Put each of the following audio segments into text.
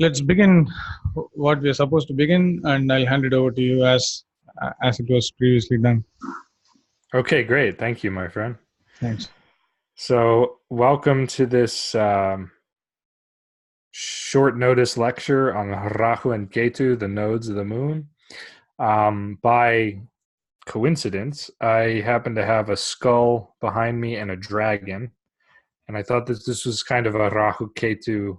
Let's begin what we are supposed to begin, and I'll hand it over to you as it was previously done. Okay, great. Thank you, my friend. Thanks. So, welcome to this short notice lecture on Rahu and Ketu, the nodes of the moon. By coincidence, I happen to have a skull behind me and a dragon, and I thought that this was kind of a Rahu Ketu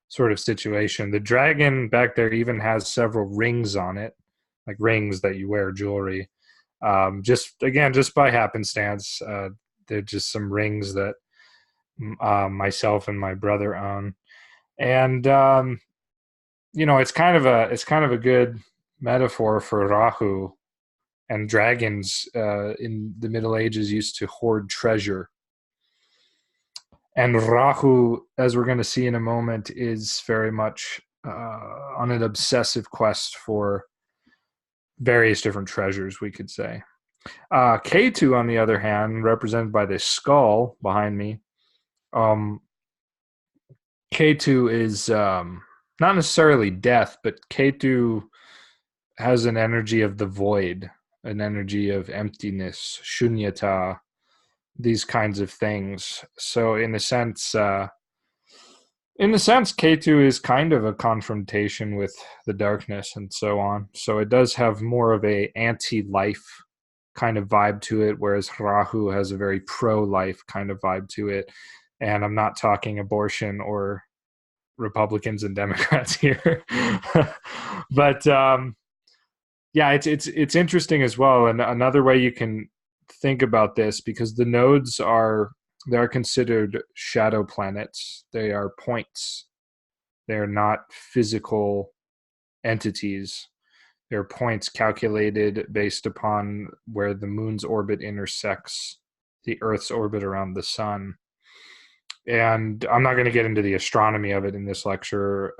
sort of situation. The dragon back there even has several rings on it, like rings that you wear jewelry. Just by happenstance, they're just some rings that myself and my brother own, and it's kind of a good metaphor for Rahu and dragons. In the Middle Ages, used to hoard treasure, and Rahu, as we're going to see in a moment, is very much on an obsessive quest for various different treasures, we could say. Ketu, on the other hand, represented by this skull behind me, um, Ketu is not necessarily death, but Ketu has an energy of the void, an energy of emptiness, shunyata, these kinds of things. So, in a sense, Ketu is kind of a confrontation with the darkness and so on. So it does have more of a anti-life kind of vibe to it, whereas Rahu has a very pro-life kind of vibe to it. And I'm not talking abortion or Republicans and Democrats here, but yeah, it's interesting as well. And another way you can think about this, because the nodes are considered shadow planets. They are points. They are not physical entities. They're points calculated based upon where the moon's orbit intersects the Earth's orbit around the sun. And I'm not going to get into the astronomy of it in this lecture.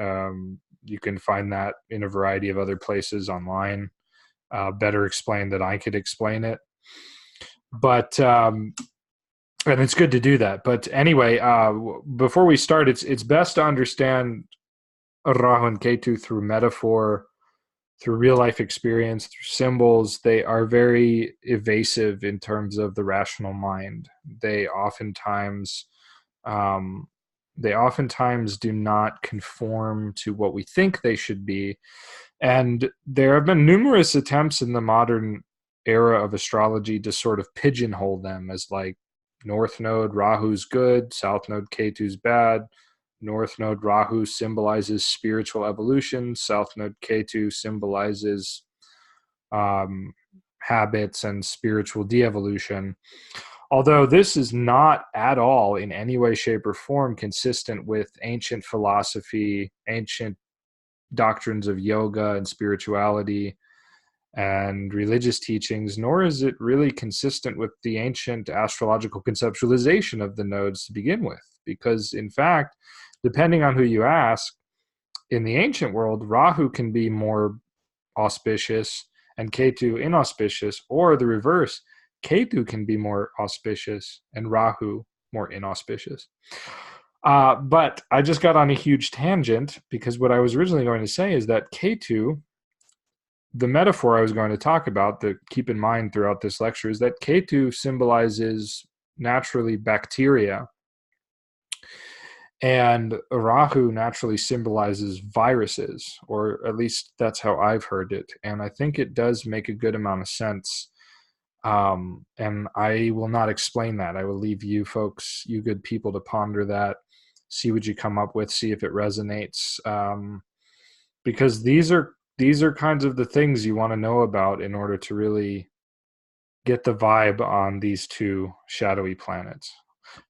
You can find that in a variety of other places online, better explained than I could explain it. But and it's good to do that. But anyway, before we start, it's best to understand Rahu and Ketu through metaphor, through real life experience, through symbols. They are very evasive in terms of the rational mind. Um, they oftentimes do not conform to what we think they should be. And there have been numerous attempts in the modern era of astrology to sort of pigeonhole them as like North Node Rahu's good, South Node Ketu's bad. North Node Rahu symbolizes spiritual evolution. South Node Ketu symbolizes habits and spiritual de-evolution. Although this is not at all in any way, shape, or form consistent with ancient philosophy, ancient doctrines of yoga and spirituality and religious teachings, nor is it really consistent with the ancient astrological conceptualization of the nodes to begin with. Because, in fact, depending on who you ask, in the ancient world, Rahu can be more auspicious and Ketu inauspicious, or the reverse. Ketu can be more auspicious and Rahu more inauspicious. But I just got on a huge tangent, because what I was originally going to say is that Ketu, the metaphor I was going to talk about, that keep in mind throughout this lecture, is that Ketu symbolizes naturally bacteria, and Rahu naturally symbolizes viruses, or at least that's how I've heard it. And I think it does make a good amount of sense. And I will not explain that. I will leave you folks, you good people, to ponder that, see what you come up with, see if it resonates. Because these are kinds of the things you want to know about in order to really get the vibe on these two shadowy planets.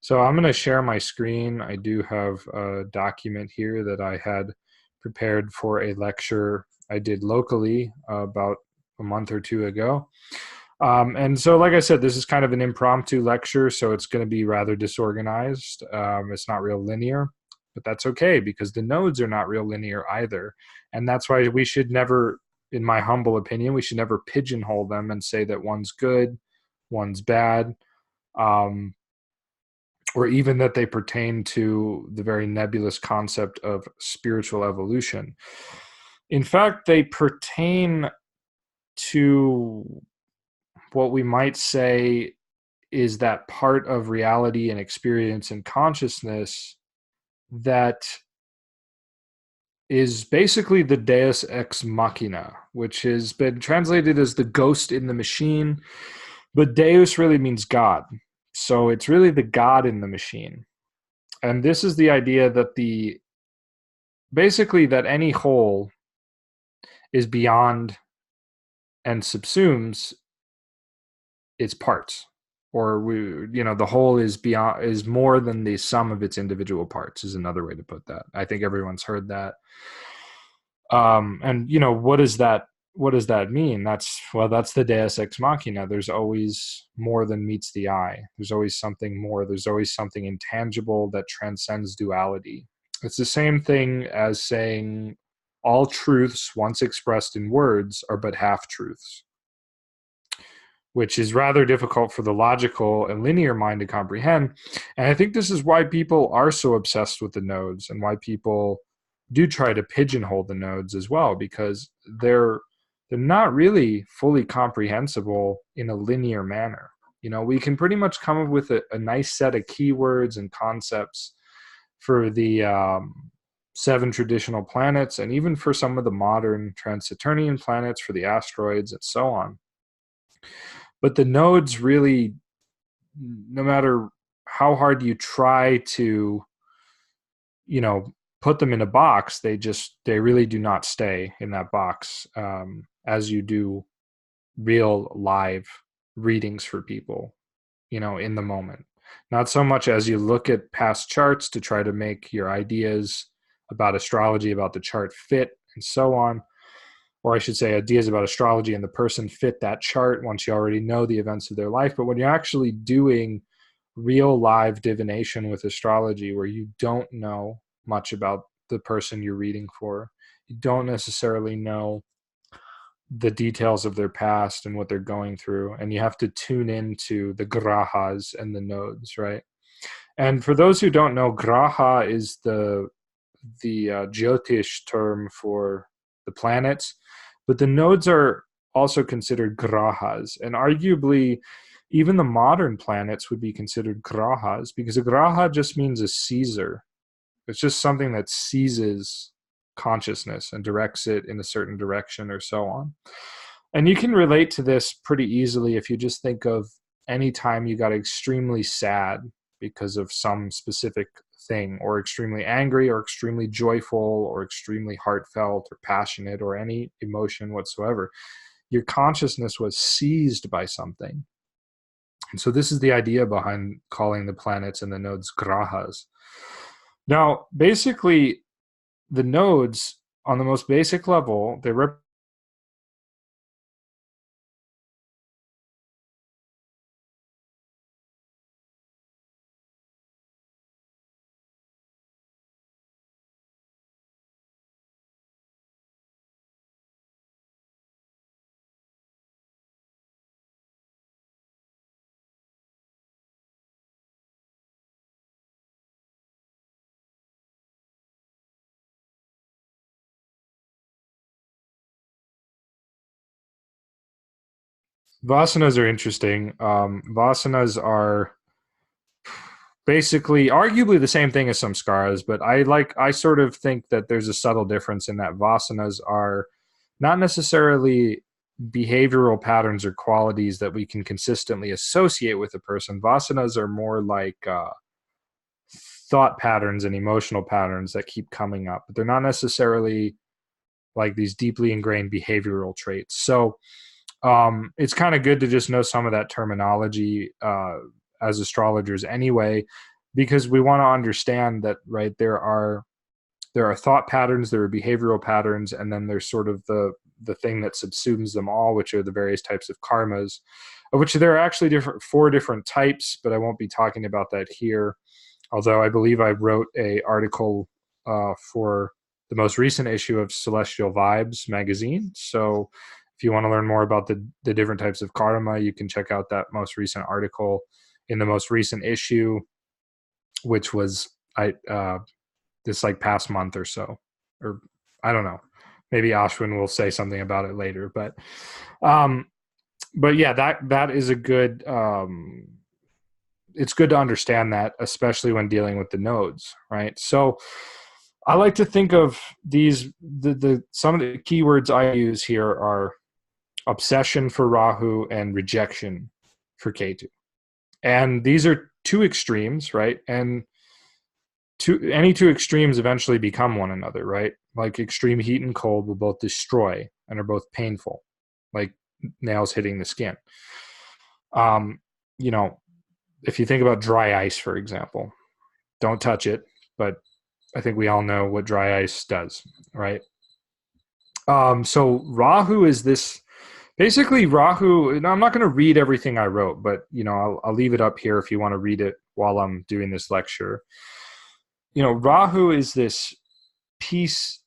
So I'm going to share my screen. I do have a document here that I had prepared for a lecture I did locally about a month or two ago. And so, like I said, this is kind of an impromptu lecture, so it's going to be rather disorganized. It's not real linear, but that's okay, because the nodes are not real linear either. And that's why we should never, in my humble opinion, we should never pigeonhole them and say that one's good, one's bad. or even that they pertain to the very nebulous concept of spiritual evolution. In fact, they pertain to what we might say is that part of reality and experience and consciousness that is basically the deus ex machina, which has been translated as the ghost in the machine, but deus really means God. So it's really the God in the machine. And this is the idea that basically that any whole is beyond and subsumes its parts, or the whole is more than the sum of its individual parts, is another way to put that. I think everyone's heard that. And what does that mean? That's the deus ex machina. There's always more than meets the eye. There's always something more. There's always something intangible that transcends duality. It's the same thing as saying all truths once expressed in words are but half truths, which is rather difficult for the logical and linear mind to comprehend. And I think this is why people are so obsessed with the nodes, and why people do try to pigeonhole the nodes as well, because they're not really fully comprehensible in a linear manner. We can pretty much come up with a nice set of keywords and concepts for the 7 traditional planets, and even for some of the modern trans-Saturnian planets, for the asteroids and so on. But the nodes really, no matter how hard you try to, put them in a box, they really do not stay in that box, as you do real live readings for people, in the moment. Not so much as you look at past charts to try to make your ideas about astrology, about the chart fit and so on. Or I should say ideas about astrology and the person fit that chart once you already know the events of their life. But when you're actually doing real live divination with astrology, where you don't know much about the person you're reading for, you don't necessarily know the details of their past and what they're going through, and you have to tune into the grahas and the nodes, right? And for those who don't know, graha is the Jyotish term for the planets, but the nodes are also considered grahas, and arguably even the modern planets would be considered grahas, because a graha just means a Caesar. It's just something that seizes consciousness and directs it in a certain direction or so on. And you can relate to this pretty easily if you just think of any time you got extremely sad because of some specific thing, or extremely angry, or extremely joyful, or extremely heartfelt or passionate, or any emotion whatsoever. Your consciousness was seized by something. And so this is the idea behind calling the planets and the nodes grahas. Now, basically, the nodes, on the most basic level, they Vasanas are interesting. Vasanas are basically arguably the same thing as samskaras, but I sort of think that there's a subtle difference in that vasanas are not necessarily behavioral patterns or qualities that we can consistently associate with a person. Vasanas are more like thought patterns and emotional patterns that keep coming up, but they're not necessarily like these deeply ingrained behavioral traits. So it's kind of good to just know some of that terminology as astrologers anyway, because we want to understand that, right, there are thought patterns, there are behavioral patterns, and then there's sort of the thing that subsumes them all, which are the various types of karmas, of which there are actually 4 different types, but I won't be talking about that here. Although I believe I wrote a article for the most recent issue of Celestial Vibes magazine. So if you want to learn more about the different types of karma, you can check out that most recent article in the most recent issue. which was this like past month or so, or I don't know. Maybe Ashwin will say something about it later, but yeah, that is a good. It's good to understand that, especially when dealing with the nodes, right? So I like to think of these. Some of the keywords I use here are obsession for Rahu and rejection for Ketu, and these are two extremes, right? And any two extremes eventually become one another, right? Like extreme heat and cold will both destroy and are both painful, like nails hitting the skin. You know, if you think about dry ice, for example, don't touch it, but I think we all know what dry ice does, right? So Rahu is this, basically Rahu, and I'm not going to read everything I wrote, but, you know, I'll leave it up here if you want to read it while I'm doing this lecture. You know, Rahu is this piece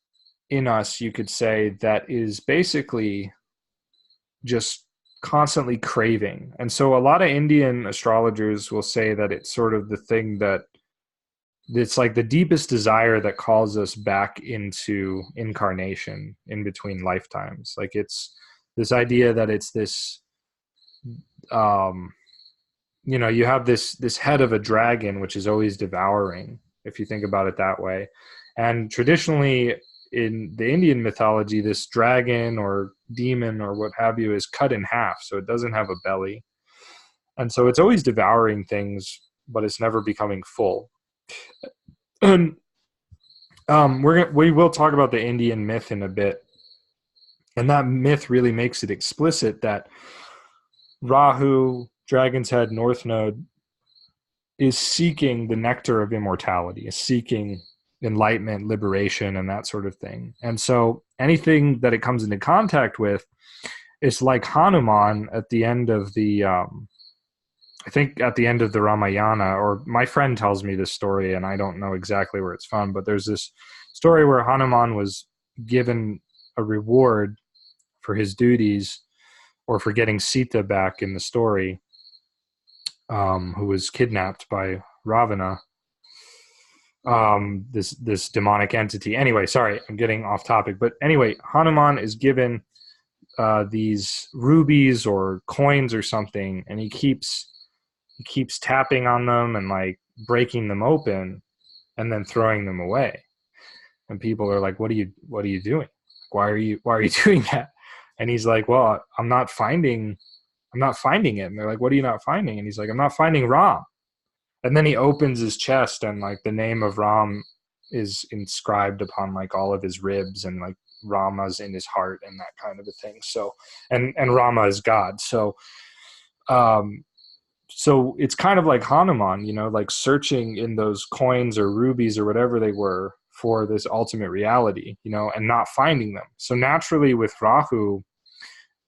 in us, you could say, that is basically just constantly craving. And so a lot of Indian astrologers will say that it's sort of the thing that it's like the deepest desire that calls us back into incarnation in between lifetimes. Like it's this idea that it's this, you know, you have this head of a dragon, which is always devouring, if you think about it that way. And traditionally in the Indian mythology, this dragon or demon or what have you is cut in half, so it doesn't have a belly. And so it's always devouring things, but it's never becoming full. And we will talk about the Indian myth in a bit. And that myth really makes it explicit that Rahu, Dragon's Head, North Node, is seeking the nectar of immortality, is seeking enlightenment, liberation, and that sort of thing. And so anything that it comes into contact with is like Hanuman at the end of the, I think at the end of the Ramayana, or my friend tells me this story and I don't know exactly where it's from, but there's this story where Hanuman was given a reward for his duties or for getting Sita back in the story, who was kidnapped by Ravana, this demonic entity. Anyway, sorry, I'm getting off topic. But anyway, Hanuman is given these rubies or coins or something, and he keeps tapping on them and like breaking them open and then throwing them away. And people are like, what are you doing? Why are you doing that? And he's like, well, I'm not finding it. And they're like, what are you not finding? And he's like, I'm not finding Ram. And then he opens his chest and like the name of Ram is inscribed upon like all of his ribs, and like Rama's in his heart and that kind of a thing. So, and Rama is God. So, so it's kind of like Hanuman, you know, like searching in those coins or rubies or whatever they were for this ultimate reality, you know, and not finding them. So naturally with Rahu,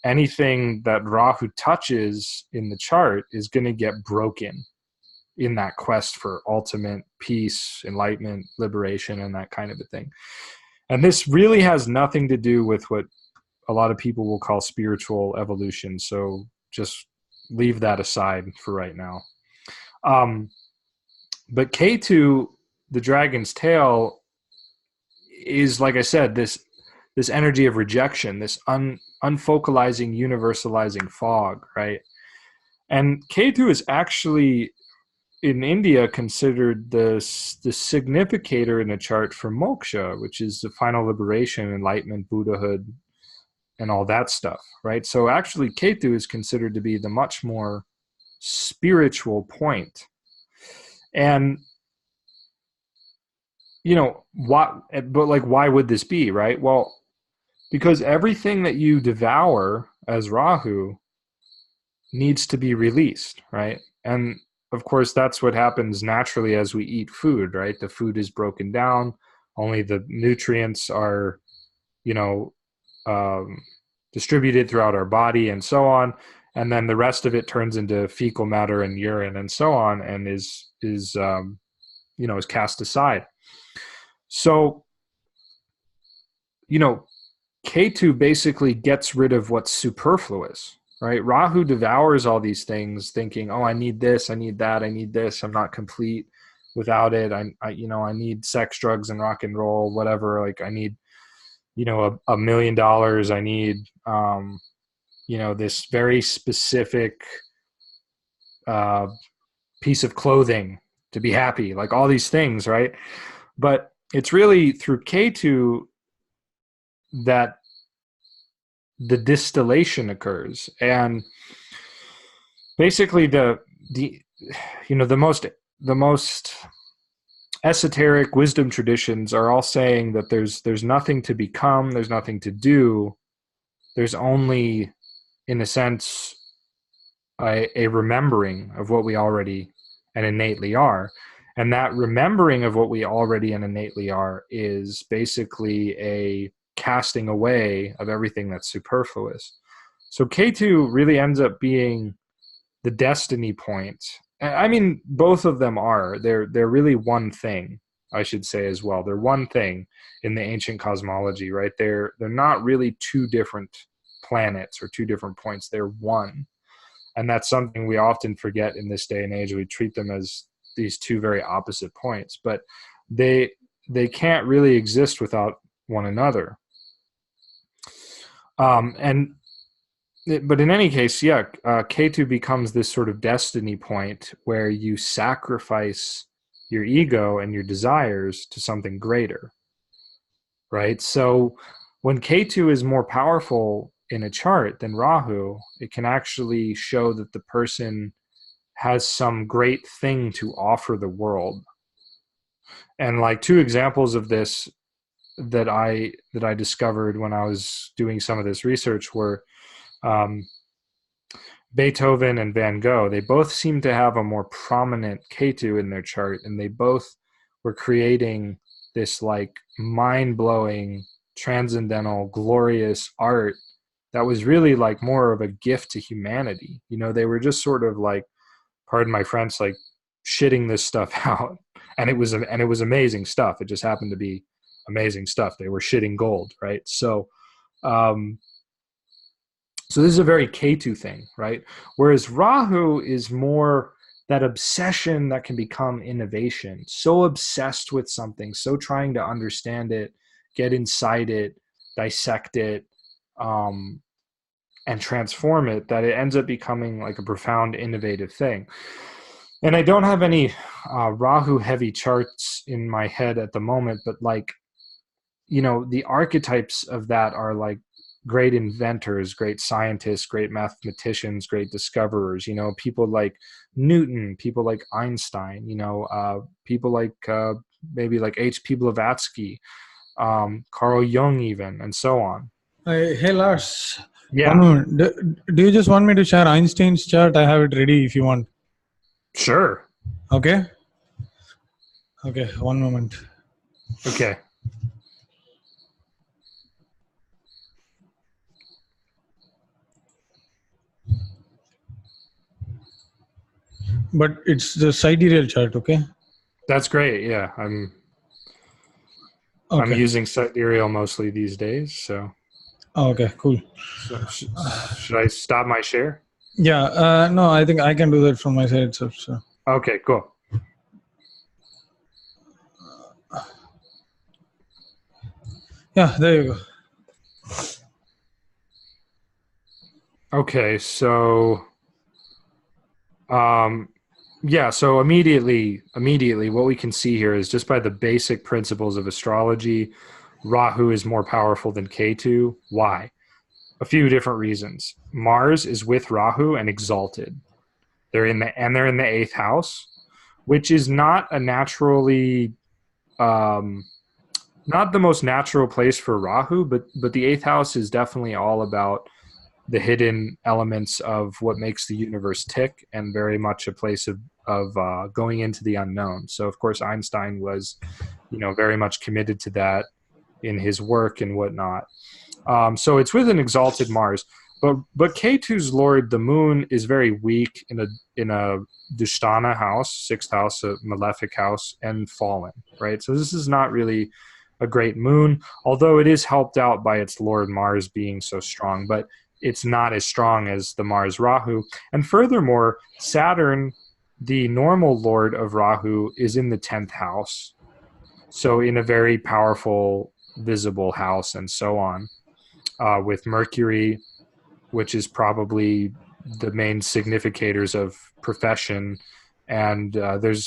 anything that Rahu touches in the chart is going to get broken in that quest for ultimate peace, enlightenment, liberation, and that kind of a thing. And this really has nothing to do with what a lot of people will call spiritual evolution. So just leave that aside for right now. But Ketu, the dragon's tail, is, like I said, this energy of rejection, this unfocalizing, universalizing fog, right? And Ketu is actually, in India, considered the significator in the chart for moksha, which is the final liberation, enlightenment, Buddhahood, and all that stuff, right? So actually Ketu is considered to be the much more spiritual point. And, you know, why would this be, right? Well, because everything that you devour as Rahu needs to be released, right? And of course, that's what happens naturally as we eat food, right? The food is broken down, only the nutrients are, you know, distributed throughout our body and so on. And then the rest of it turns into fecal matter and urine and so on, and is cast aside. So, you know, Ketu basically gets rid of what's superfluous, right? Rahu devours all these things thinking, oh, I need this, I need that, I need this, I'm not complete. Without it, I need sex, drugs, and rock and roll, whatever. Like I need, $1 million. I need, this very specific uh, piece of clothing to be happy, like all these things, right? But it's really through Ketu that the distillation occurs, and basically the most esoteric wisdom traditions are all saying that there's nothing to become, there's nothing to do, there's only, in a sense, a remembering of what we already and innately are. And that remembering of what we already and innately are is basically a casting away of everything that's superfluous. So Ketu really ends up being the destiny point. I mean, both of them are. They're really one thing, I should say as well. They're one thing in the ancient cosmology, right? They're not really two different planets or two different points. They're one. And that's something we often forget in this day and age. We treat them as these two very opposite points, but they can't really exist without one another. But in any case, Ketu becomes this sort of destiny point where you sacrifice your ego and your desires to something greater, right? So when Ketu is more powerful in a chart than Rahu, it can actually show that the person has some great thing to offer the world. And like two examples of this that I discovered when I was doing some of this research were Beethoven and Van Gogh. They both seem to have a more prominent Ketu in their chart, and they both were creating this like mind-blowing, transcendental, glorious art that was really like more of a gift to humanity. They were just sort of like, pardon my French, like shitting this stuff out, and it was amazing stuff. It just happened to be amazing stuff. They were shitting gold, right? So this is a very Ketu thing, right? Whereas Rahu is more that obsession that can become innovation. So obsessed with something, so trying to understand it, get inside it, dissect it, and transform it, that it ends up becoming like a profound, innovative thing. And I don't have any Rahu heavy charts in my head at the moment, but like, the archetypes of that are like great inventors, great scientists, great mathematicians, great discoverers, people like Newton, people like Einstein, people like maybe like H.P. Blavatsky, Carl Jung even, and so on. Hey Lars, Yeah. 1 moment. Do you just want me to share Einstein's chart? I have it ready if you want. Sure. Okay. 1 moment. Okay. But it's the sidereal chart, okay? That's great. Yeah, I'm using sidereal mostly these days. So. Oh, okay, cool. So should I stop my share? Yeah. No, I think I can do that from my side itself. So. Okay. Cool. Yeah. There you go. Okay. So. So immediately what we can see here is just by the basic principles of astrology, Rahu is more powerful than Ketu. Why? A few different reasons. Mars is with Rahu and exalted. They're in the 8th house, which is not a naturally not the most natural place for Rahu, but the 8th house is definitely all about the hidden elements of what makes the universe tick, and very much a place of going into the unknown. So of course Einstein was, very much committed to that in his work and whatnot. So it's with an exalted Mars, but Ketu's lord, the moon, is very weak in a Dushtana house, 6th house, a malefic house, and fallen, right? So this is not really a great moon, although it is helped out by its lord Mars being so strong, but it's not as strong as the Mars Rahu. And furthermore, Saturn the normal lord of Rahu is in the 10th house. So in a very powerful, visible house and so on, with Mercury, which is probably the main significators of profession. And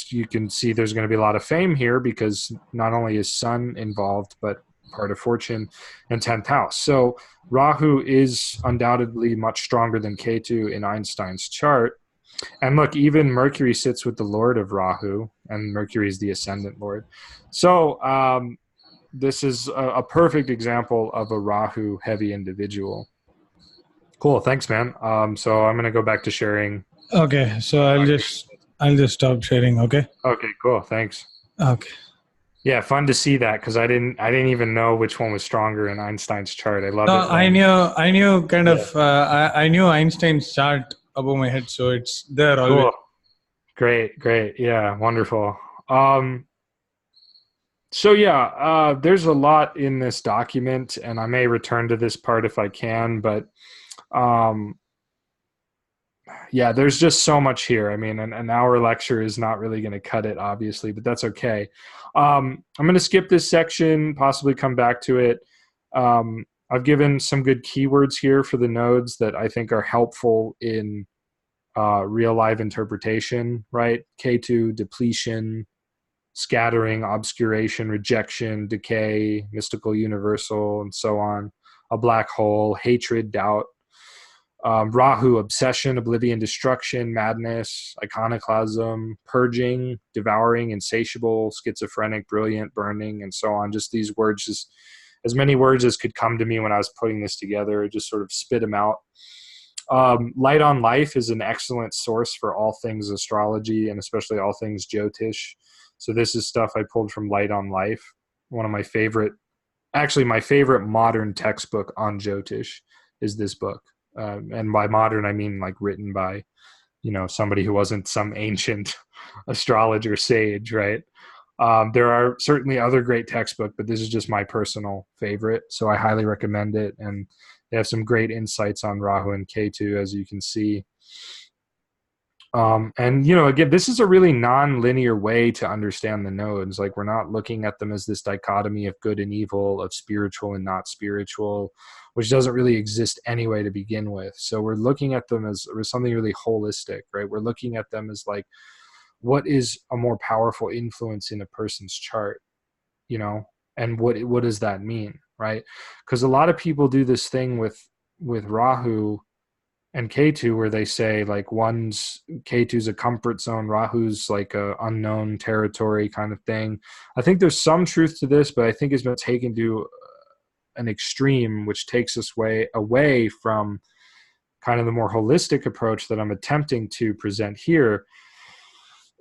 you can see there's going to be a lot of fame here because not only is Sun involved, but part of fortune and 10th house. So Rahu is undoubtedly much stronger than Ketu in Einstein's chart. And look, even Mercury sits with the Lord of Rahu, and Mercury is the ascendant Lord. So this is a perfect example of a Rahu heavy individual. Cool. Thanks, man. So I'm going to go back to sharing. Okay, so I'll just stop sharing. Okay. Okay, cool. Thanks. Okay. Yeah, fun to see that because I didn't even know which one was stronger in Einstein's chart. I love No, it. I knew kind of, I knew Einstein's chart above my head, so it's there always. Cool. Great. Yeah, wonderful. So yeah, there's a lot in this document, and I may return to this part if I can, but yeah, there's just so much here. I mean, an hour lecture is not really going to cut it, obviously, but that's okay. I'm going to skip this section, possibly come back to it. I've given some good keywords here for the nodes that I think are helpful in real life interpretation, right? K2, depletion, scattering, obscuration, rejection, decay, mystical universal, and so on. A black hole, hatred, doubt. Rahu, obsession, oblivion, destruction, madness, iconoclasm, purging, devouring, insatiable, schizophrenic, brilliant, burning, and so on. Just these words, just as many words as could come to me when I was putting this together, just sort of spit them out. Light on Life is an excellent source for all things astrology and especially all things Jyotish. So this is stuff I pulled from Light on Life, one of my favorite, actually my favorite modern textbook on Jyotish is this book. And by modern, I mean like written by, somebody who wasn't some ancient astrologer sage, right? There are certainly other great textbooks, but this is just my personal favorite. So I highly recommend it. And they have some great insights on Rahu and Ketu, as you can see. And, again, this is a really non-linear way to understand the nodes. Like, we're not looking at them as this dichotomy of good and evil, of spiritual and not spiritual, which doesn't really exist anyway to begin with. So we're looking at them as something really holistic, right? We're looking at them as like, what is a more powerful influence in a person's chart, and what does that mean, right? Because a lot of people do this thing with Rahu and Ketu where they say like Ketu's a comfort zone, Rahu's like a unknown territory kind of thing. I think there's some truth to this, but I think it's been taken to an extreme, which takes us away from kind of the more holistic approach that I'm attempting to present here.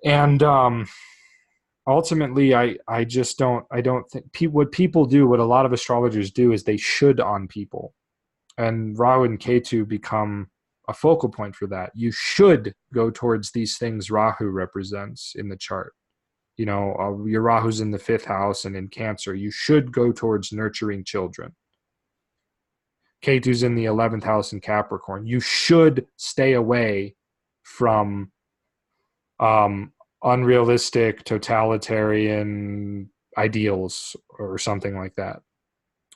And ultimately, I don't think what people do, what a lot of astrologers do, is they should on people, and Rahu and Ketu become a focal point for that. You should go towards these things Rahu represents in the chart. Your Rahu's in the 5th house and in Cancer. You should go towards nurturing children. Ketu's in the 11th house in Capricorn. You should stay away from unrealistic, totalitarian ideals or something like that,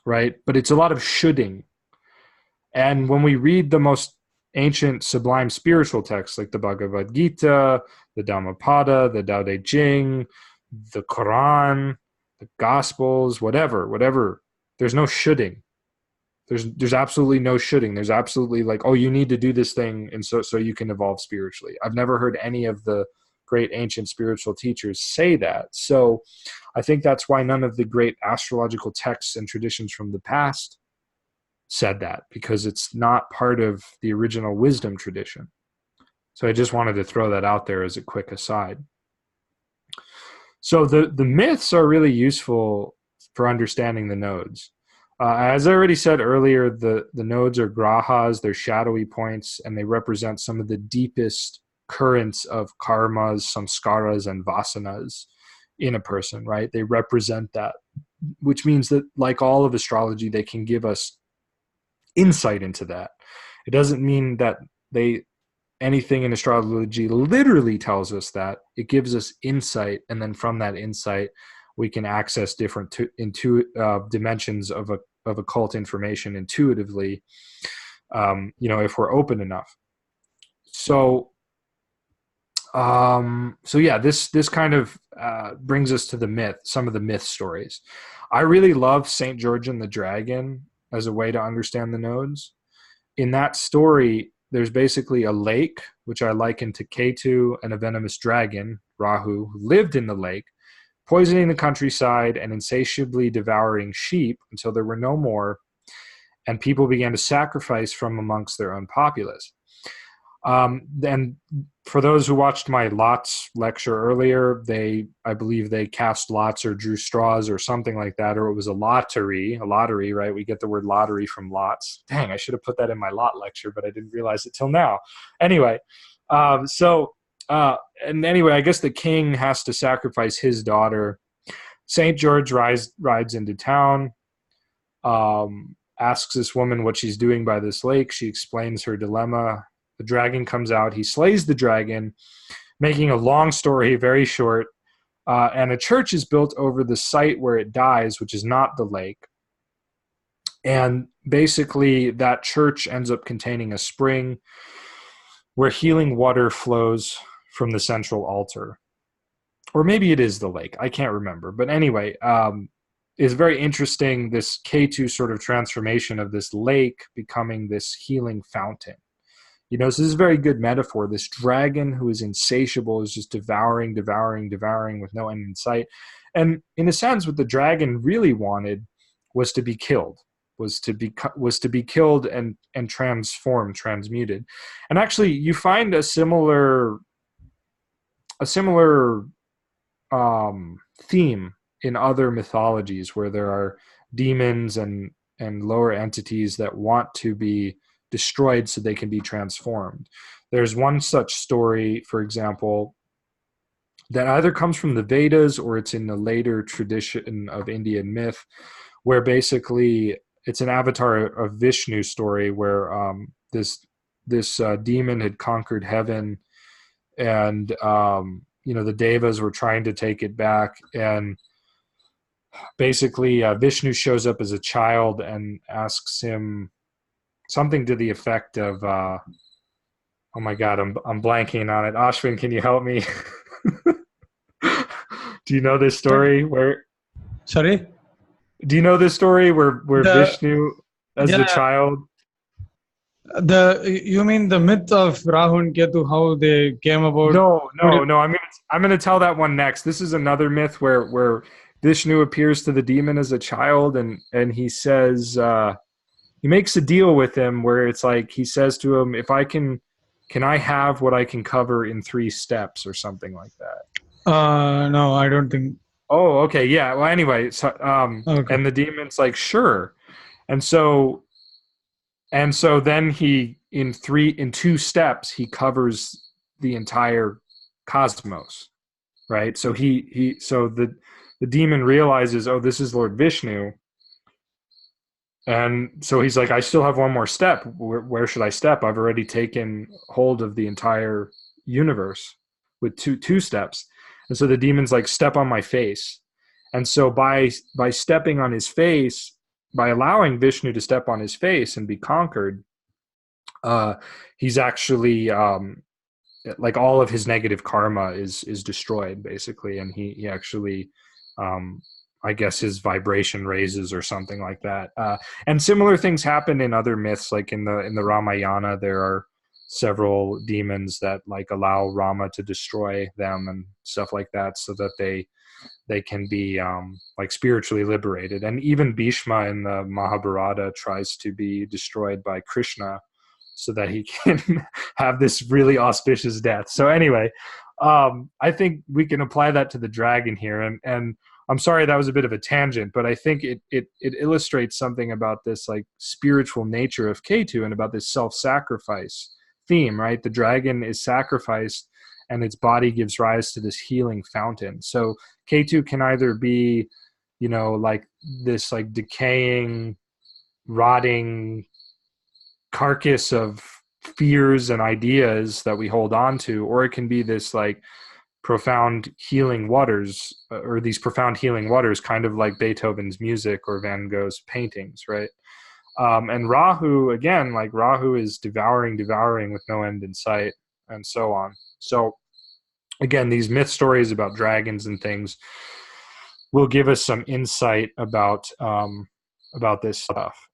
right? But it's a lot of shoulding. And when we read the most ancient sublime spiritual texts like the Bhagavad Gita, the Dhammapada, the Tao Te Ching, the Quran, the Gospels, whatever, there's no shoulding. There's absolutely no shoulding. There's absolutely like, oh, you need to do this thing and so you can evolve spiritually. I've never heard any of the great ancient spiritual teachers say that. So I think that's why none of the great astrological texts and traditions from the past said that, because it's not part of the original wisdom tradition. So I just wanted to throw that out there as a quick aside. So the myths are really useful for understanding the nodes. As I already said earlier, the nodes are grahas, they're shadowy points, and they represent some of the deepest currents of karmas, samskaras, and vasanas in a person, right? They represent that, which means that, like all of astrology, they can give us insight into that. It doesn't mean that they anything in astrology literally tells us that. It gives us insight, and then from that insight, we can access different dimensions of occult information intuitively, if we're open enough. So yeah, this kind of brings us to some of the myth stories. I really love Saint George and the Dragon as a way to understand the nodes. In that story, there's basically a lake, which I liken to Ketu, and a venomous dragon, Rahu, who lived in the lake, poisoning the countryside and insatiably devouring sheep until there were no more, and people began to sacrifice from amongst their own populace. And for those who watched my lots lecture earlier, I believe they cast lots or drew straws or something like that, or it was a lottery, right? We get the word lottery from lots. Dang, I should have put that in my lot lecture, but I didn't realize it till now. Anyway, and anyway, I guess the king has to sacrifice his daughter. St. George rides into town, asks this woman what she's doing by this lake. She explains her dilemma. The dragon comes out. He slays the dragon, making a long story very short. And a church is built over the site where it dies, which is not the lake. And basically, that church ends up containing a spring where healing water flows from the central altar. Or maybe it is the lake. I can't remember. But anyway, it's very interesting, this Ketu sort of transformation of this lake becoming this healing fountain. So this is a very good metaphor. This dragon who is insatiable is just devouring with no end in sight. And in a sense, what the dragon really wanted was to be killed, was to be killed and transformed, transmuted. And actually, you find a similar theme in other mythologies where there are demons and lower entities that want to be destroyed so they can be transformed. There's one such story, for example, that either comes from the Vedas or it's in the later tradition of Indian myth, where basically it's an avatar of Vishnu story where this demon had conquered heaven, and the Devas were trying to take it back, and basically Vishnu shows up as a child and asks him something to the effect of, oh my God, I'm blanking on it. Ashwin, can you help me? Do you know this story where? Sorry? Do you know this story where Vishnu, as the child? You mean the myth of Rahu and Ketu, how they came about? No. I'm gonna tell that one next. This is another myth where Vishnu appears to the demon as a child, and he says. He makes a deal with him where it's like he says to him, "If I can I have what I can cover in 3 steps," or something like that? No, I don't think. Oh, okay, yeah. Well, anyway, so, Okay. and the demon's like, "Sure," and so then he in 2 steps he covers the entire cosmos, right? So so the demon realizes, oh, this is Lord Vishnu. And so he's like, I still have one more step. Where should I step? I've already taken hold of the entire universe with two steps. And so the demon's like, step on my face. And so by stepping on his face, by allowing Vishnu to step on his face and be conquered, he's actually like all of his negative karma is destroyed basically, and he actually I guess his vibration raises or something like that. And similar things happen in other myths, like in the Ramayana, there are several demons that like allow Rama to destroy them and stuff like that, so that they can be like spiritually liberated. And even Bhishma in the Mahabharata tries to be destroyed by Krishna so that he can have this really auspicious death. So anyway, I think we can apply that to the dragon here. And I'm sorry that was a bit of a tangent, but I think it illustrates something about this like spiritual nature of Ketu and about this self-sacrifice theme, right? The dragon is sacrificed and its body gives rise to this healing fountain. So Ketu can either be, like this like decaying, rotting carcass of fears and ideas that we hold on to, or it can be this like profound healing waters, or these profound healing waters, kind of like Beethoven's music or Van Gogh's paintings, right? And Rahu, again, like Rahu is devouring with no end in sight, and so on. So again, these myth stories about dragons and things will give us some insight about this stuff.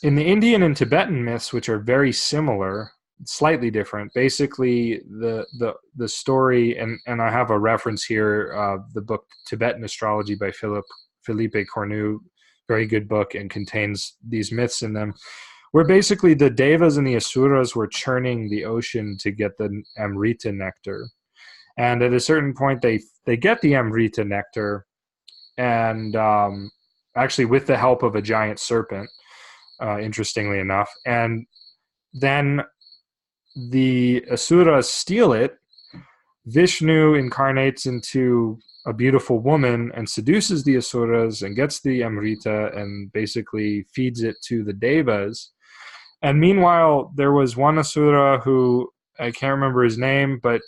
In the Indian and Tibetan myths, which are very similar, slightly different, basically the story, and I have a reference here, the book Tibetan Astrology by Philippe Cornu, very good book, and contains these myths in them, where basically the devas and the asuras were churning the ocean to get the Amrita nectar. And at a certain point, they get the Amrita nectar, and actually with the help of a giant serpent, interestingly enough. And then the asuras steal it. Vishnu incarnates into a beautiful woman and seduces the asuras and gets the Amrita and basically feeds it to the devas. And meanwhile, there was one asura who, I can't remember his name, but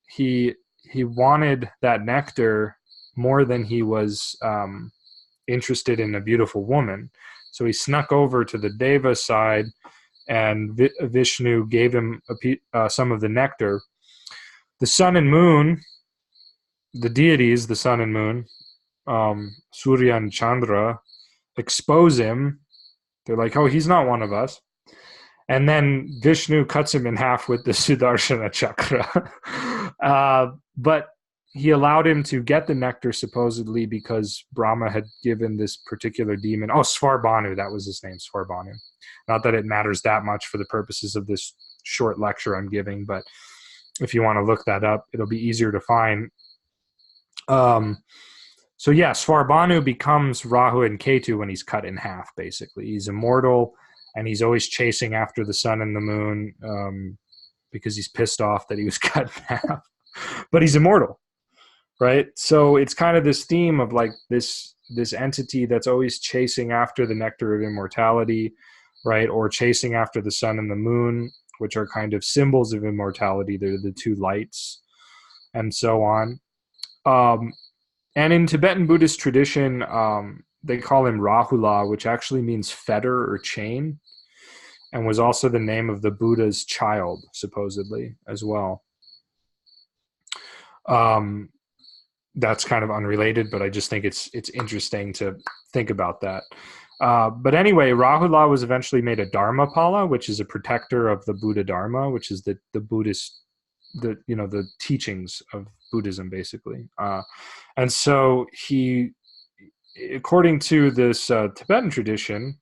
he wanted that nectar more than he was interested in a beautiful woman. So he snuck over to the Deva side, and Vishnu gave him some of the nectar. The sun and moon, the deities, the sun and moon, Surya and Chandra, expose him. They're like, oh, he's not one of us. And then Vishnu cuts him in half with the Sudarshana chakra. But he allowed him to get the nectar, supposedly because Brahma had given this particular demon, Svarbhanu, that was his name, Svarbhanu. Not that it matters that much for the purposes of this short lecture I'm giving, but if you want to look that up, it'll be easier to find. So yeah, Svarbhanu becomes Rahu and Ketu when he's cut in half, basically. He's immortal, and he's always chasing after the sun and the moon because he's pissed off that he was cut in half. But he's immortal, right? So it's kind of this theme of like this entity that's always chasing after the nectar of immortality, right? Or chasing after the sun and the moon, which are kind of symbols of immortality. They're the two lights, and so on. And in Tibetan Buddhist tradition, they call him Rahula, which actually means fetter or chain, and was also the name of the Buddha's child, supposedly, as well. That's kind of unrelated, but I just think it's interesting to think about that. But anyway, Rahula was eventually made a Dharmapala, which is a protector of the Buddha Dharma, which is the Buddhist, the teachings of Buddhism, basically. And so he, according to this Tibetan tradition,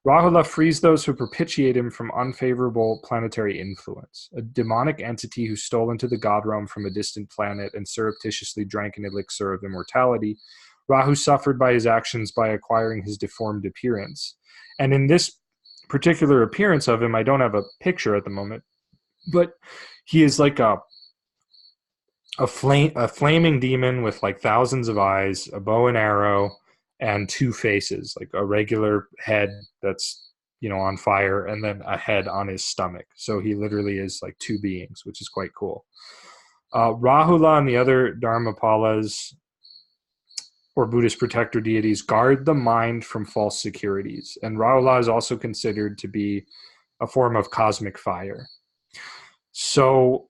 Rahula frees those who propitiate him from unfavorable planetary influence. A demonic entity who stole into the god realm from a distant planet and surreptitiously drank an elixir of immortality, Rahu suffered by his actions by acquiring his deformed appearance. And in this particular appearance of him, I don't have a picture at the moment, but he is like a flaming demon with like thousands of eyes, a bow and arrow, and two faces, like a regular head that's, on fire, and then a head on his stomach. So he literally is like two beings, which is quite cool. Rahula and the other Dharmapalas, or Buddhist protector deities, guard the mind from false securities. And Rahula is also considered to be a form of cosmic fire. So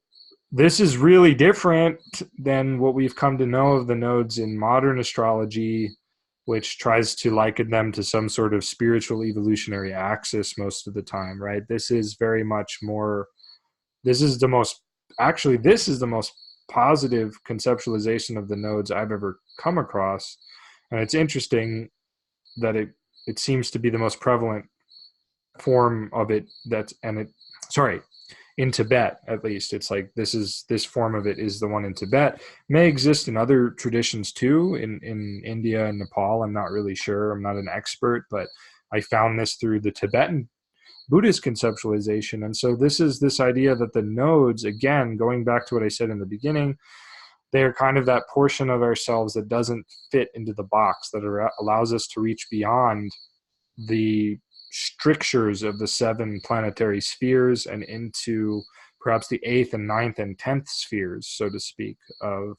this is really different than what we've come to know of the nodes in modern astrology, which tries to liken them to some sort of spiritual evolutionary axis most of the time, right? This is very much more, this is the most positive conceptualization of the nodes I've ever come across. And it's interesting that it seems to be the most prevalent form of it in Tibet, at least. It's like this form of it is the one in Tibet. May exist in other traditions too, in India and Nepal. I'm not really sure. I'm not an expert, but I found this through the Tibetan Buddhist conceptualization. And so this is this idea that the nodes, again, going back to what I said in the beginning, they're kind of that portion of ourselves that doesn't fit into the box, that allows us to reach beyond the strictures of the 7 planetary spheres and into perhaps the 8th and 9th and 10th spheres, so to speak, of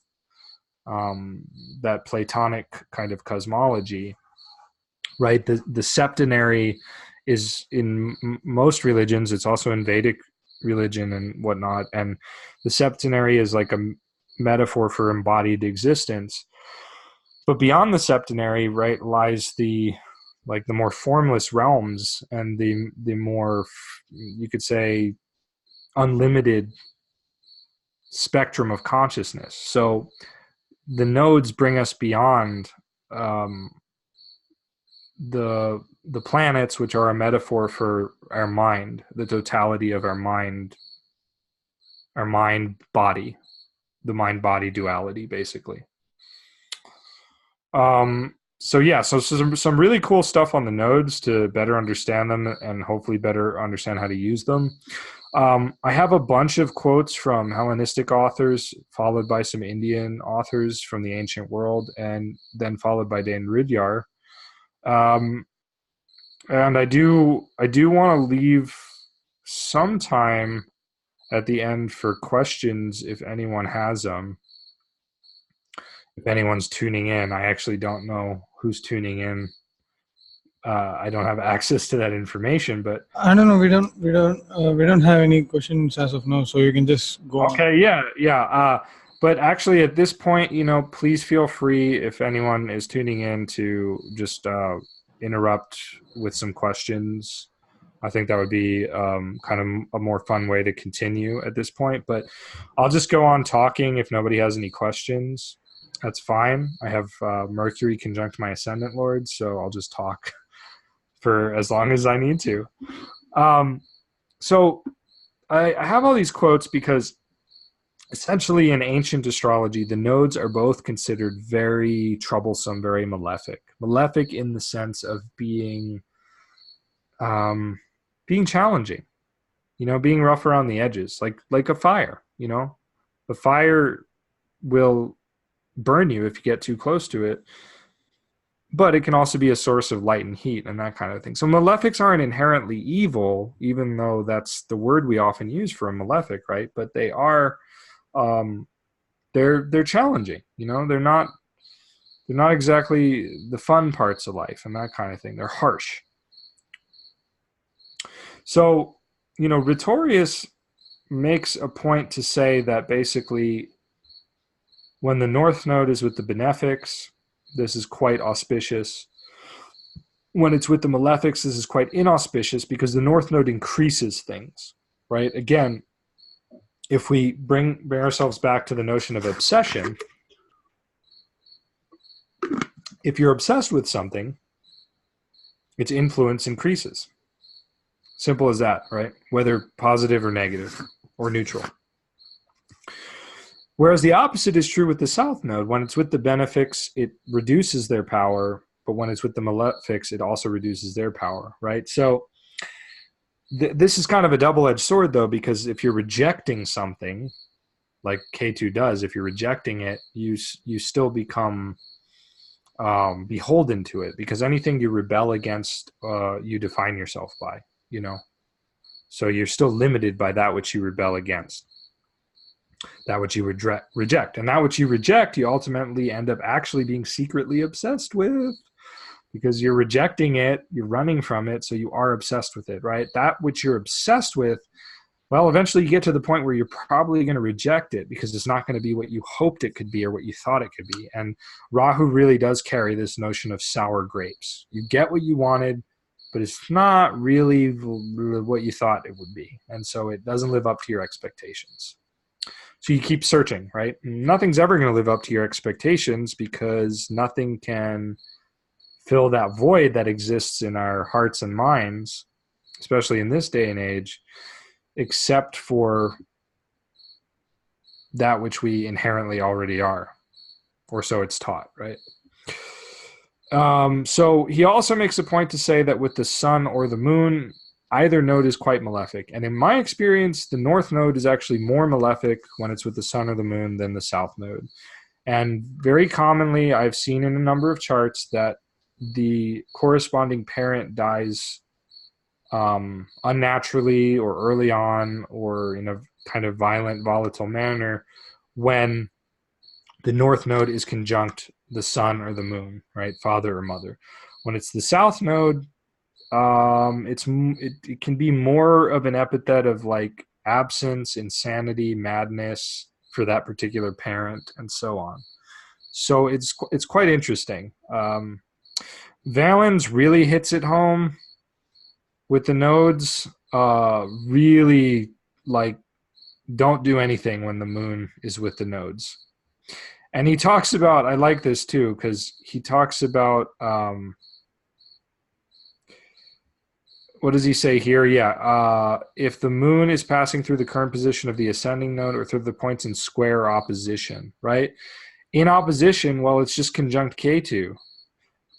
that Platonic kind of cosmology, right? The septenary is in most religions. It's also in Vedic religion and whatnot. And the septenary is like a metaphor for embodied existence. But beyond the septenary, right, lies the more formless realms and the more, you could say, unlimited spectrum of consciousness. So the nodes bring us beyond the planets, which are a metaphor for our mind, the totality of our mind body, the mind body duality, basically. So some really cool stuff on the nodes to better understand them and hopefully better understand how to use them. I have a bunch of quotes from Hellenistic authors, followed by some Indian authors from the ancient world, and then followed by Dan Rudyard. And I do want to leave some time at the end for questions if anyone has them. If anyone's tuning in, I actually don't know who's tuning in. I don't have access to that information, but I don't know. We don't have any questions as of now, so you can just go on. Okay, yeah. But actually, at this point, please feel free if anyone is tuning in to just interrupt with some questions. I think that would be kind of a more fun way to continue at this point. But I'll just go on talking if nobody has any questions. That's fine. I have Mercury conjunct my ascendant lord, so I'll just talk for as long as I need to. So I have all these quotes because essentially in ancient astrology, the nodes are both considered very troublesome, very malefic. Malefic in the sense of being challenging, being rough around the edges, like a fire. The fire will burn you if you get too close to it, but it can also be a source of light and heat and that kind of thing. So malefics aren't inherently evil, even though that's the word we often use for a malefic, right? But they are, they're challenging. They're not exactly the fun parts of life and that kind of thing. They're harsh. So, Rhetorius makes a point to say that basically when the North Node is with the benefics, this is quite auspicious. When it's with the malefics, this is quite inauspicious because the North Node increases things, right? Again, if we bring ourselves back to the notion of obsession, if you're obsessed with something, its influence increases. Simple as that, right? Whether positive or negative or neutral. Whereas the opposite is true with the South Node. When it's with the benefics, it reduces their power, but when it's with the malefics, it also reduces their power, right? So this is kind of a double-edged sword, though, because if you're rejecting something, like Ketu does, if you're rejecting it, you still become beholden to it, because anything you rebel against, you define yourself by, So you're still limited by that which you rebel against, that which you reject. And that which you reject, you ultimately end up actually being secretly obsessed with, because you're rejecting it, you're running from it, so you are obsessed with it, right? That which you're obsessed with, well, eventually you get to the point where you're probably going to reject it because it's not going to be what you hoped it could be or what you thought it could be. And Rahu really does carry this notion of sour grapes. You get what you wanted, but it's not really what you thought it would be. And so it doesn't live up to your expectations. So you keep searching, right? Nothing's ever going to live up to your expectations because nothing can fill that void that exists in our hearts and minds, especially in this day and age, except for that which we inherently already are, or so it's taught, right? So he also makes a point to say that with the sun or the moon, either node is quite malefic. And in my experience, the North Node is actually more malefic when it's with the sun or the moon than the South Node. And very commonly, I've seen in a number of charts that the corresponding parent dies unnaturally or early on or in a kind of violent, volatile manner when the north node is conjunct the sun or the moon, right? Father or mother. When it's the south node, it can be more of an epithet of like absence, insanity, madness for that particular parent, and so on. So it's quite interesting. Valens really hits it home with the nodes. Really, like, don't do anything when the moon is with the nodes. And he talks about, I like this too, because he talks about, what does he say here? Yeah, if the moon is passing through the current position of the ascending node or through the points in square opposition, right? In opposition, well, it's just conjunct Ketu.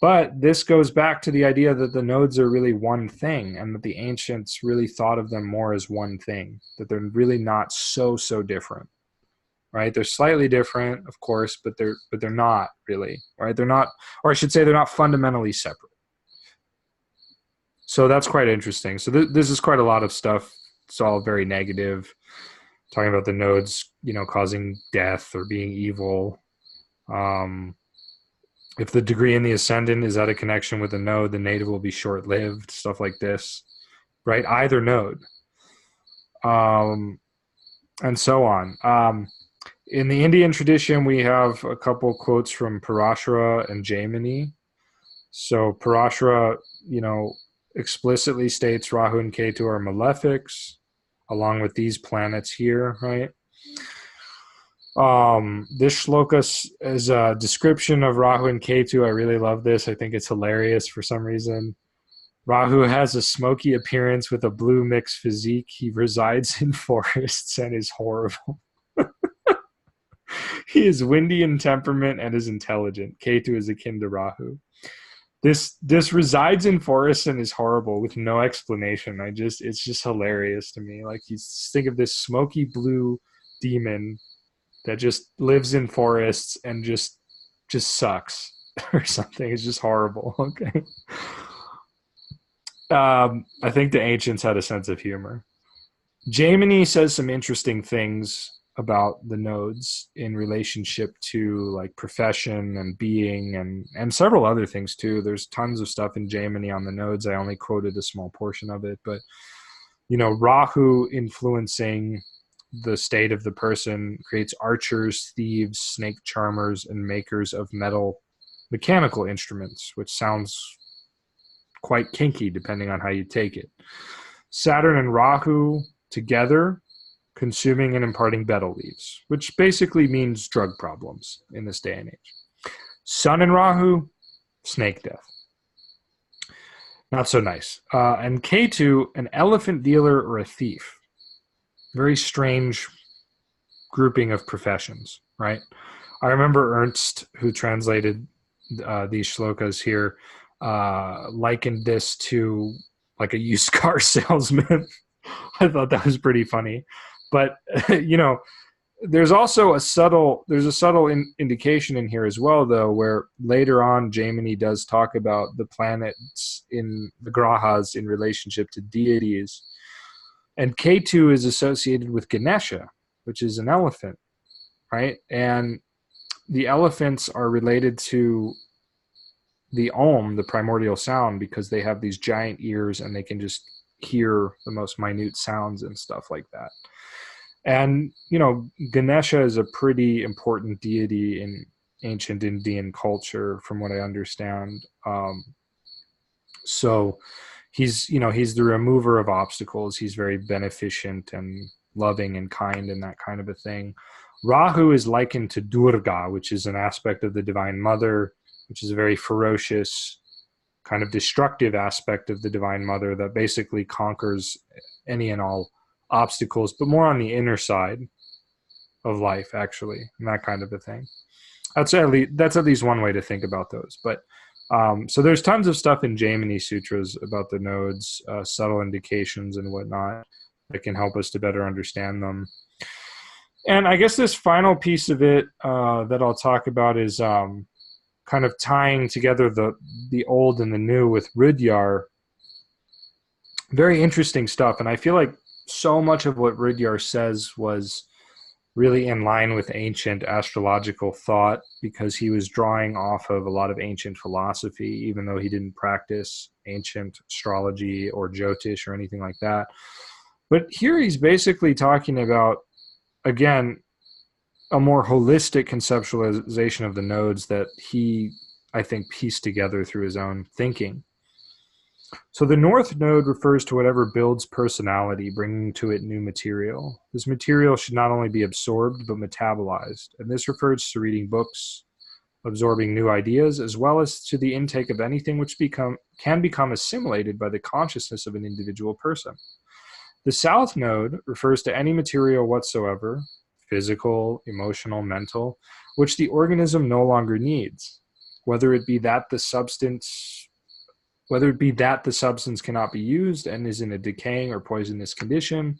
But this goes back to the idea that the nodes are really one thing and that the ancients really thought of them more as one thing, that they're really not so different, right? They're slightly different, of course, but they're not really, right? They're not, or I should say they're not fundamentally separate. So that's quite interesting. So this is quite a lot of stuff. It's all very negative, talking about the nodes, causing death or being evil. If the degree in the ascendant is out of connection with the node, the native will be short-lived, stuff like this, right? Either node. And so on. In the Indian tradition, we have a couple quotes from Parashara and Jaimini. So Parashara, explicitly states Rahu and Ketu are malefics, along with these planets here, right? This shloka is a description of Rahu and Ketu. I really love this. I think it's hilarious for some reason. Rahu has a smoky appearance with a blue mixed physique. He resides in forests and is horrible. He is windy in temperament and is intelligent. Ketu is akin to Rahu. This resides in forests and is horrible with no explanation. It's just hilarious to me. Like, you think of this smoky blue demon that just lives in forests and just sucks or something. It's just horrible. Okay. I think the ancients had a sense of humor. Jaimini says some interesting things about the nodes in relationship to like profession and being and several other things too. There's tons of stuff in Jaimini on the nodes. I only quoted a small portion of it, but Rahu influencing the state of the person creates archers, thieves, snake charmers, and makers of mechanical instruments, which sounds quite kinky depending on how you take it. Saturn and Rahu together, consuming and imparting betel leaves, which basically means drug problems in this day and age. Sun and Rahu, snake death. Not so nice. And Ketu, an elephant dealer or a thief. Very strange grouping of professions, right? I remember Ernst, who translated these shlokas here, likened this to like a used car salesman. I thought that was pretty funny. But, there's also a subtle indication in here as well, though, where later on Jaimini does talk about the planets in the grahas in relationship to deities. And Ketu is associated with Ganesha, which is an elephant, right? And the elephants are related to the Om, the primordial sound, because they have these giant ears and they can just hear the most minute sounds and stuff like that. And, Ganesha is a pretty important deity in ancient Indian culture, from what I understand. So he's the remover of obstacles. He's very beneficent and loving and kind and that kind of a thing. Rahu is likened to Durga, which is an aspect of the Divine Mother, which is a very ferocious, kind of destructive aspect of the Divine Mother that basically conquers any and all obstacles, but more on the inner side of life, actually, and that kind of a thing. That's at least one way to think about those. But so there's tons of stuff in Jaimini Sutras about the nodes, subtle indications and whatnot that can help us to better understand them. And I guess this final piece of it that I'll talk about is kind of tying together the old and the new with Rudyar. Very interesting stuff. And I feel like so much of what Rudyard says was really in line with ancient astrological thought, because he was drawing off of a lot of ancient philosophy, even though he didn't practice ancient astrology or Jyotish or anything like that. But here he's basically talking about, again, a more holistic conceptualization of the nodes that he, I think, pieced together through his own thinking. So the north node refers to whatever builds personality, bringing to it new material. This material should not only be absorbed, but metabolized. And this refers to reading books, absorbing new ideas, as well as to the intake of anything which can become assimilated by the consciousness of an individual person. The south node refers to any material whatsoever, physical, emotional, mental, which the organism no longer needs, whether it be that the substance cannot be used and is in a decaying or poisonous condition,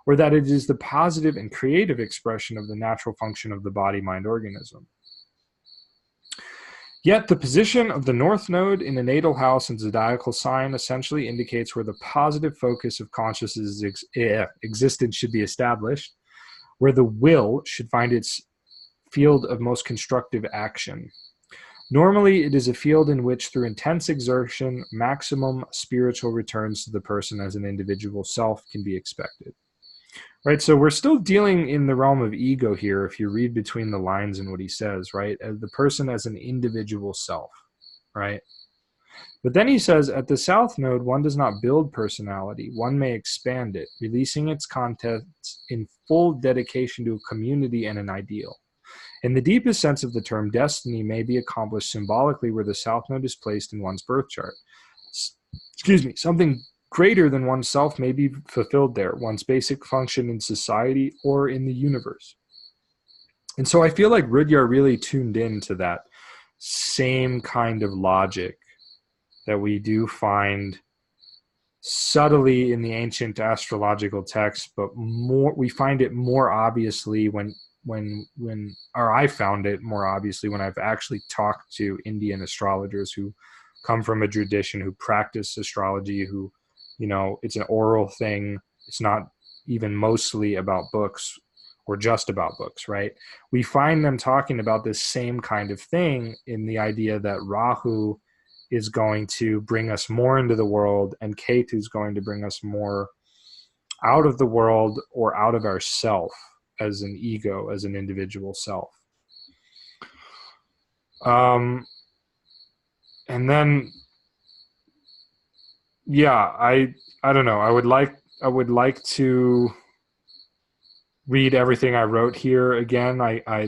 or that it is the positive and creative expression of the natural function of the body-mind organism. Yet the position of the north node in a natal house and zodiacal sign essentially indicates where the positive focus of consciousness existence should be established, where the will should find its field of most constructive action. Normally, it is a field in which, through intense exertion, maximum spiritual returns to the person as an individual self can be expected. Right, so we're still dealing in the realm of ego here, if you read between the lines in what he says, right? As the person as an individual self, right? But then he says, at the south node, one does not build personality. One may expand it, releasing its contents in full dedication to a community and an ideal. In the deepest sense of the term, destiny may be accomplished symbolically where the south node is placed in one's birth chart. Something greater than oneself may be fulfilled there, one's basic function in society or in the universe. And so I feel like Rudyard really tuned into that same kind of logic that we do find subtly in the ancient astrological texts, but we find it more obviously I found it more obviously when I've actually talked to Indian astrologers who come from a tradition, who practice astrology, who, it's an oral thing. It's not even mostly about books or just about books, right? We find them talking about this same kind of thing in the idea that Rahu is going to bring us more into the world and Ketu is going to bring us more out of the world or out of ourself as an ego, as an individual self. And then, I don't know. I would like to read everything I wrote here again.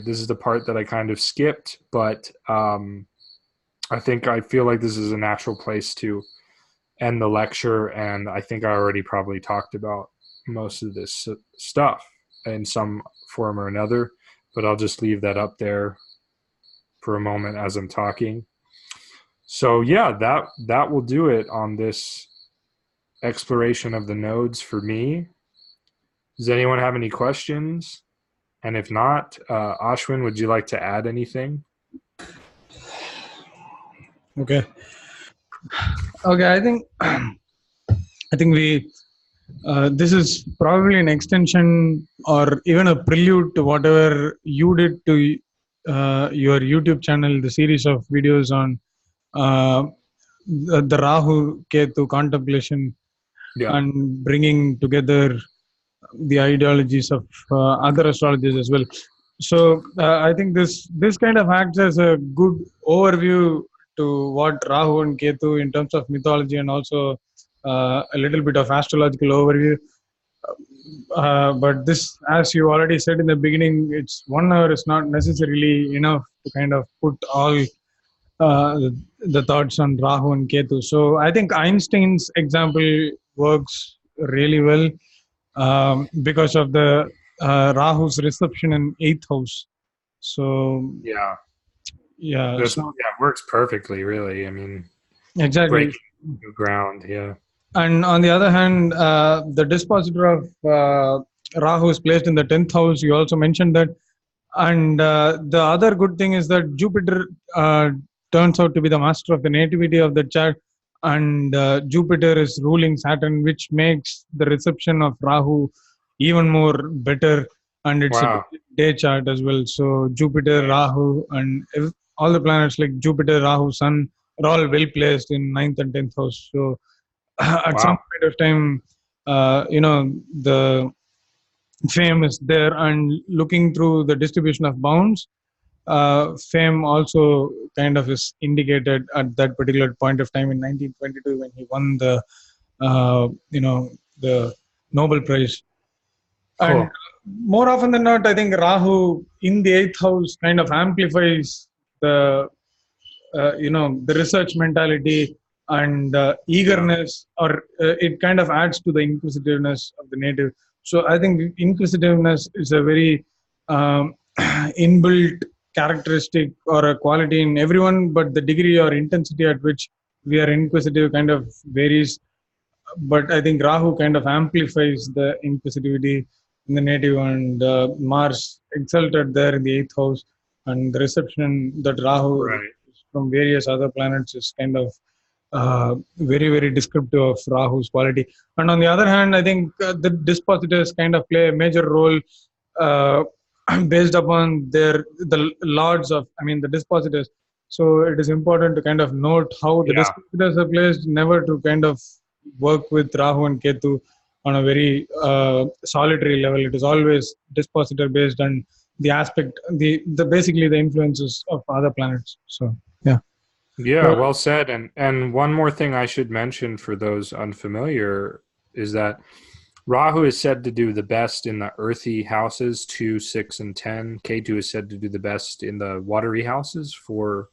This is the part that I kind of skipped, but I feel like this is a natural place to end the lecture, and I think I already probably talked about most of this stuff in some form or another, but I'll just leave that up there for a moment as I'm talking. So that will do it on this exploration of the nodes for me. Does anyone have any questions? And if not, Ashwin, would you like to add anything? Okay. I think we this is probably an extension or even a prelude to whatever you did to your YouTube channel, the series of videos on the Rahu Ketu contemplation, and bringing together the ideologies of other astrologers as well. So I think this kind of acts as a good overview to what Rahu and Ketu in terms of mythology, and also a little bit of astrological overview. But this, as you already said in the beginning, it's 1 hour is not necessarily enough to kind of put all the thoughts on Rahu and Ketu. So I think Einstein's example works really well because of the Rahu's reception in 8th house. So it works perfectly, really. I mean, exactly, breaking new ground. And on the other hand, the dispositor of Rahu is placed in the 10th house. You also mentioned that. And the other good thing is that Jupiter turns out to be the master of the nativity of the chart. and Jupiter is ruling Saturn, which makes the reception of Rahu even more better. And it's a Wow. day chart as well. So Jupiter, Rahu, and all the planets like Jupiter, Rahu, Sun are all well placed in ninth and 10th house. So at some Wow. point of time, the fame is there, and looking through the distribution of bounds, fame also kind of is indicated at that particular point of time in 1922 when he won the Nobel Prize. And Cool. more often than not, I think Rahu in the eighth house kind of amplifies the the research mentality and Yeah. eagerness, or it kind of adds to the inquisitiveness of the native. So I think inquisitiveness is a very inbuilt characteristic or a quality in everyone, but the degree or intensity at which we are inquisitive kind of varies. But I think Rahu kind of amplifies the inquisitivity in the native, and Mars exalted there in the eighth house, and the reception that Rahu Right. receives from various other planets is kind of very, very descriptive of Rahu's quality. And on the other hand, I think the dispositors kind of play a major role uh, based upon the lords of, I mean, the dispositors. So it is important to kind of note how the Yeah. dispositors are placed, never to kind of work with Rahu and Ketu on a very solitary level. It is always dispositor based, and the aspect, the basically the influences of other planets. So yeah. Yeah, So, well said. And one more thing I should mention for those unfamiliar is that Rahu is said to do the best in the earthy houses, 2, 6, and 10. Ketu is said to do the best in the watery houses, 4,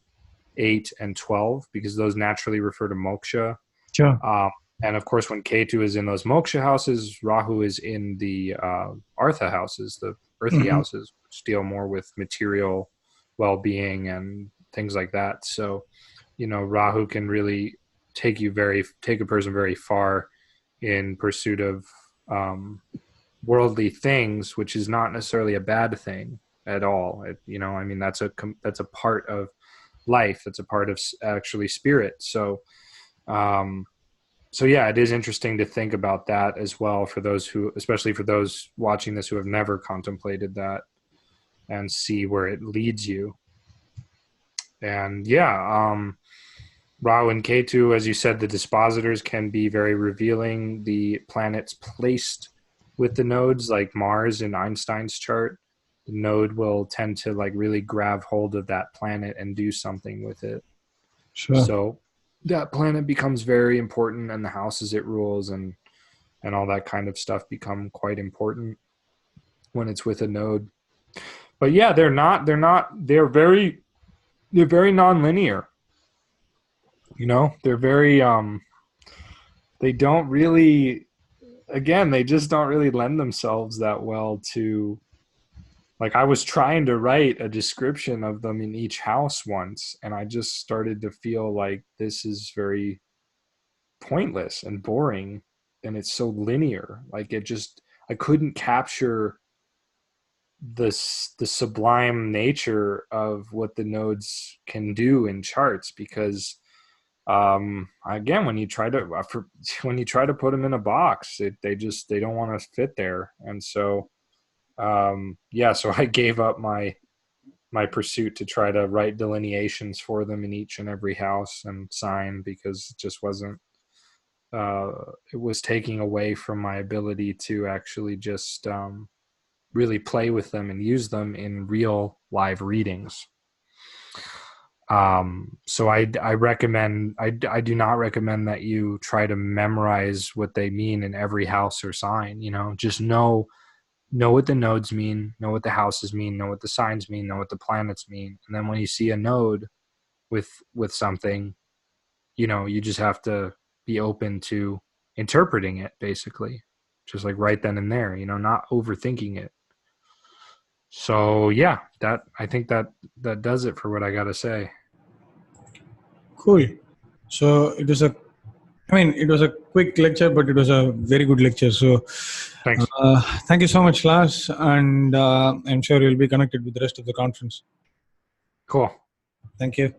8, and 12, because those naturally refer to moksha. sure. Um, and of course, when Ketu is in those moksha houses, Rahu is in the artha houses, the earthy Hmm. houses, which deal more with material well-being and things like that. So, Rahu can really take a person very far in pursuit of worldly things, which is not necessarily a bad thing at all. I mean, that's a part of life. That's a part of actually spirit. So, um, so yeah, it is interesting to think about that as well for those who, especially for those watching this who have never contemplated that and see where it leads you. And yeah, Rahu and Ketu, as you said, the dispositors can be very revealing. The planets placed with the nodes, like Mars in Einstein's chart, the node will tend to like really grab hold of that planet and do something with it. Sure. So that planet becomes very important, and the houses it rules and all that kind of stuff become quite important when it's with a node. But yeah, they're very nonlinear. They're very they don't really, again, they just don't really lend themselves that well to, like, I was trying to write a description of them in each house once, and I just started to feel like this is very pointless and boring, and it's so linear. Like, I couldn't capture the sublime nature of what the nodes can do in charts, because again, when you try to put them in a box, they don't want to fit there. And so yeah, so I gave up my pursuit to try to write delineations for them in each and every house and sign, because it just wasn't it was taking away from my ability to actually just really play with them and use them in real live readings. So I recommend, I do not recommend that you try to memorize what they mean in every house or sign. Just know what the nodes mean, know what the houses mean, know what the signs mean, know what the planets mean. And then when you see a node with something, you just have to be open to interpreting it, basically, just like right then and there, not overthinking it. So yeah, I think that does it for what I got to say. Cool. So it was a quick lecture, but it was a very good lecture. So Thanks. thank you so much, Lars, and I'm sure you'll be connected with the rest of the conference. Cool. Thank you.